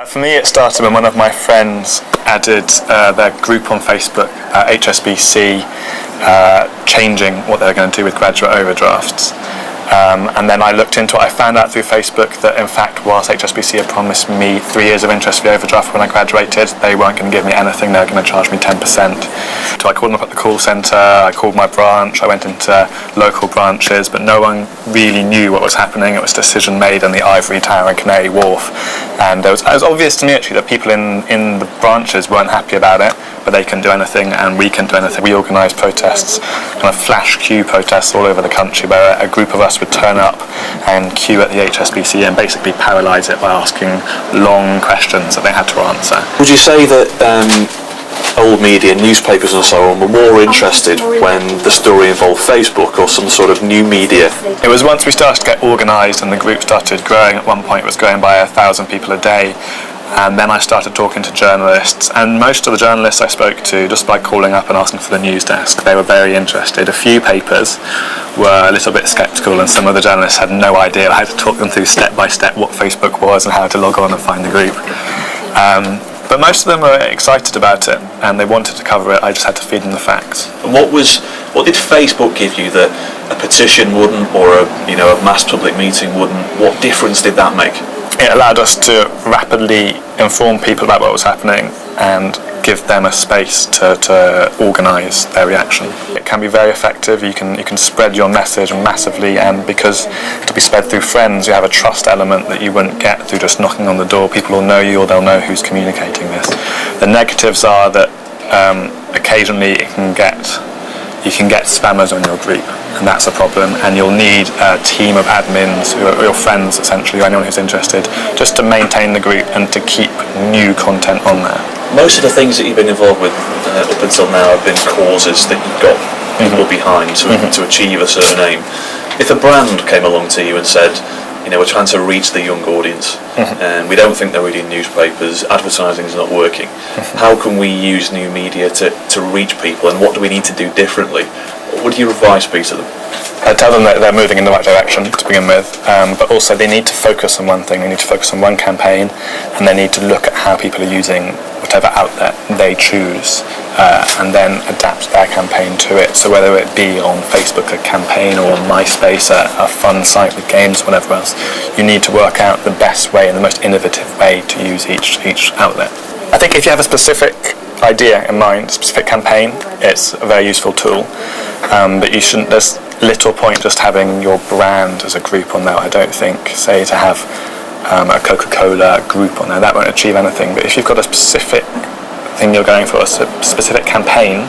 For me, it started when one of my friends added their group on Facebook, HSBC, changing what they were going to do with graduate overdrafts. And then I looked into it. I found out through Facebook that, in fact, whilst HSBC had promised me 3 years of interest-free overdraft when I graduated, they weren't going to give me anything. They were going to charge me 10%. So I called them up at the call centre, I called my branch, I went into local branches, but no one really knew what was happening. It was a decision made in the Ivory Tower in Canary Wharf. And it was obvious to me, actually, that people in the branches weren't happy about it, but they couldn't do anything, and we couldn't do anything. We organised protests, kind of flash queue protests all over the country, where a group of us would turn up and queue at the HSBC and basically paralyse it by asking long questions that they had to answer. Would you say that old media, newspapers and so on, were more interested when the story involved Facebook or some sort of new media? It was once we started to get organised and the group started growing. At one point it was growing by 1,000 people a day. And then I started talking to journalists, and most of the journalists I spoke to, just by calling up and asking for the news desk, they were very interested. A few papers were a little bit sceptical, and some of the journalists had no idea. I had to talk them through step by step what Facebook was and how to log on and find the group. But most of them were excited about it, and they wanted to cover it. I just had to feed them the facts. And what did Facebook give you that a petition wouldn't, or a mass public meeting wouldn't? What difference did that make? It allowed us to rapidly inform people about what was happening and give them a space to organise their reaction. It can be very effective. You can spread your message massively, and because it'll be spread through friends, you have a trust element that you wouldn't get through just knocking on the door. People will know you, or they'll know who's communicating this. The negatives are that occasionally you can get spammers on your group, and that's a problem, and you'll need a team of admins who are your friends, essentially, or anyone who's interested, just to maintain the group and to keep new content on there. Most of the things that you've been involved with up until now have been causes that you've got people behind to achieve a certain aim. If a brand came along to you and said, we're trying to reach the young audience, and we don't think they're reading newspapers, advertising is not working, how can we use new media to reach people, and what do we need to do differently? What would your advice be to them? I'd tell them that they're moving in the right direction to begin with, but also they need to focus on one thing. They need to focus on one campaign, and they need to look at how people are using whatever outlet they choose, and then adapt their campaign to it. So whether it be on Facebook, a campaign, or on MySpace, a fun site with games, whatever else, you need to work out the best way and the most innovative way to use each outlet. I think if you have a specific idea in mind, a specific campaign, it's a very useful tool, but you shouldn't. There's little point just having your brand as a group on there. I don't think, say, to have a Coca-Cola group on there, that won't achieve anything. But if you've got a specific thing you're going for, a specific campaign,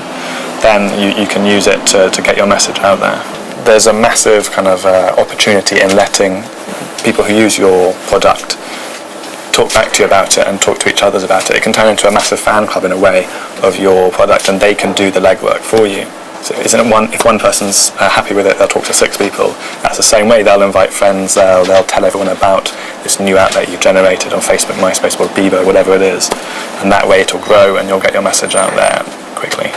then you can use it to get your message out there. There's a massive kind of opportunity in letting people who use your product talk back to you about it and talk to each other about it. It can turn into a massive fan club in a way of your product, and they can do the legwork for you. So if one person's happy with it, they'll talk to 6 people. That's the same way. They'll invite friends, they'll tell everyone about this new outlet you've generated on Facebook, MySpace, or Bebo, whatever it is. And that way it'll grow and you'll get your message out there quickly.